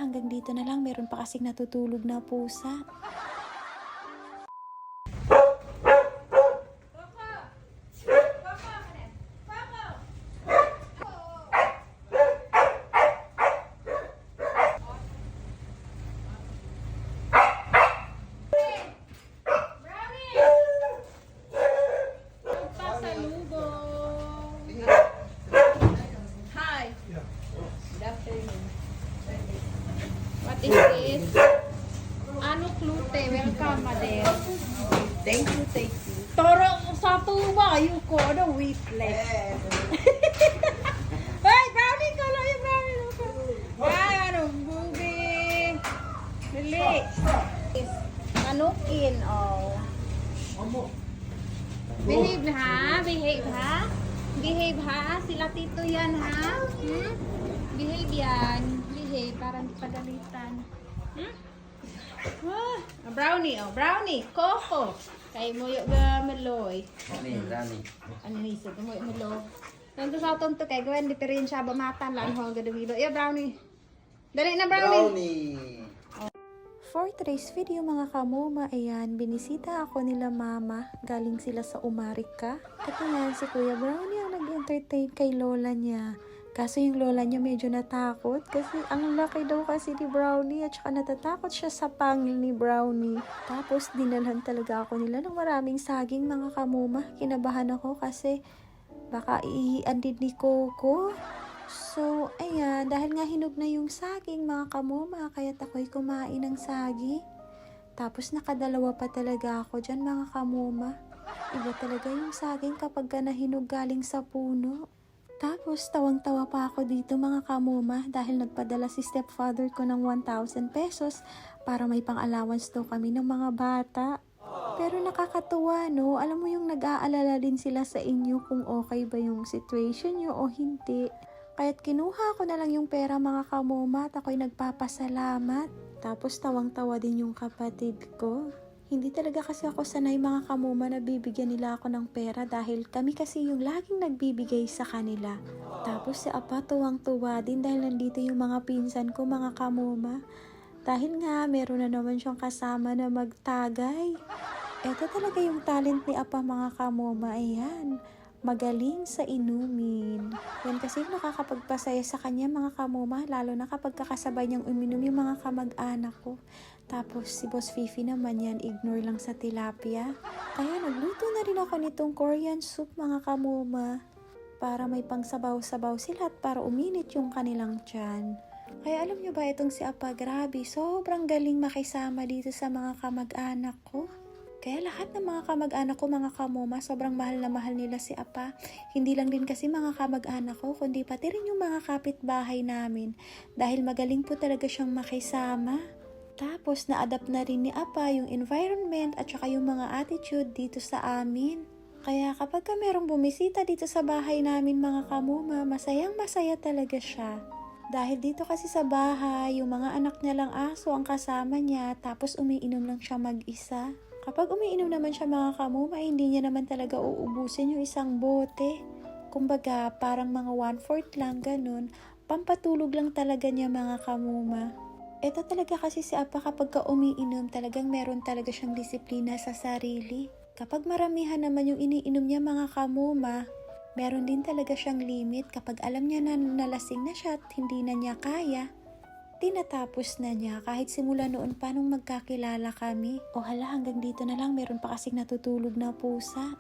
hanggang dito na lang. Meron pa kasing natutulog na pusa. What is this? Ano klute? Welcome, madam. Thank you. Toro sa tuba, you ko ano wheat left. Hey, brownie ko lang yung brownie ko. Ay, ano, bugi. Dali. Manukin, oh. Behave ha? Behave ha? Behave ha? Sila tito yan ha? Hmm? Behave yan. Behave, para hindi pagalitan. Hmm? Ah, brownie, oh. Brownie. Coco. Kay mo yung meloy. Brownie. Ano niso? Mo yung meloy. Nandito sa aton to kay gawin diferensya ba matan lang ho gadawilo. Yeah, brownie. Dali na brownie. For today's video mga kamoma, ayan, binisita ako nila mama. Galing sila sa Umarika. At ayan, si Kuya Brownie ang nag-entertain kay lola niya. Kaso yung lola niya medyo natakot kasi ang laki daw kasi ni Brownie at saka natatakot siya sa pangil ni Brownie. Tapos dinalhan talaga ako nila ng maraming saging mga kamoma. Kinabahan ako kasi baka iian din ni Coco. So, ayan, dahil nga hinog na yung saging mga kamoma, kaya't ako'y kumain ng saging. Tapos nakadalawa pa talaga ako dyan mga kamoma. Iba talaga yung saging kapag ka nahinog galing sa puno. Tapos tawang-tawa pa ako dito mga kamoma dahil nagpadala si stepfather ko ng 1,000 pesos para may pang-allowance daw kami ng mga bata. Pero nakakatuwa no, alam mo yung nag-aalala din sila sa inyo kung okay ba yung situation nyo o hindi. Kaya't kinuha ko na lang yung pera mga kamoma at ako'y nagpapasalamat. Tapos tawang-tawa din yung kapatid ko. Hindi talaga kasi ako sanay mga kamoma na bibigyan nila ako ng pera dahil kami kasi yung laging nagbibigay sa kanila. Tapos si Apa tuwang-tuwa din dahil nandito yung mga pinsan ko mga kamoma. Dahil nga meron na naman siyang kasama na magtagay. Ito talaga yung talent ni Apa mga kamoma, ayan. Magaling sa inumin. Yan kasi nakakapagpasaya sa kanya mga kamoma, lalo na kapag kakasabay niyang uminom yung mga kamag-anak ko. Tapos si Boss Fifi naman yan, ignore lang sa tilapia. Kaya nagluto na rin ako nitong Korean soup mga kamoma. Para may pangsabaw-sabaw sila at para uminit yung kanilang tiyan. Kaya alam nyo ba itong si Apa, grabe, sobrang galing makisama dito sa mga kamag-anak ko. Kaya lahat ng mga kamag-anak ko, mga kamoma, sobrang mahal na mahal nila si Apa. Hindi lang din kasi mga kamag-anak ko, kundi pati rin yung mga kapitbahay namin. Dahil magaling po talaga siyang makisama. Tapos na-adapt na rin ni Apa yung environment at saka yung mga attitude dito sa amin. Kaya kapag merong bumisita dito sa bahay namin mga kamoma, masayang masaya talaga siya. Dahil dito kasi sa bahay, yung mga anak niya lang aso ang kasama niya, tapos umiinom lang siya mag-isa. Kapag umiinom naman siya mga kamoma, hindi niya naman talaga uubusin yung isang bote. Kumbaga, parang mga 1/4 lang, ganun. Pampatulog lang talaga niya mga kamoma. Ito talaga kasi si Apa kapag ka umiinom, talagang meron talaga siyang disiplina sa sarili. Kapag maramihan naman yung iniinom niya mga kamoma, meron din talaga siyang limit. Kapag alam niya na nalasing na siya at hindi na niya kaya, tinatapos na niya kahit simula noon pa nung magkakilala kami. O hala, hanggang dito na lang, meron pa kasing natutulog na pusa.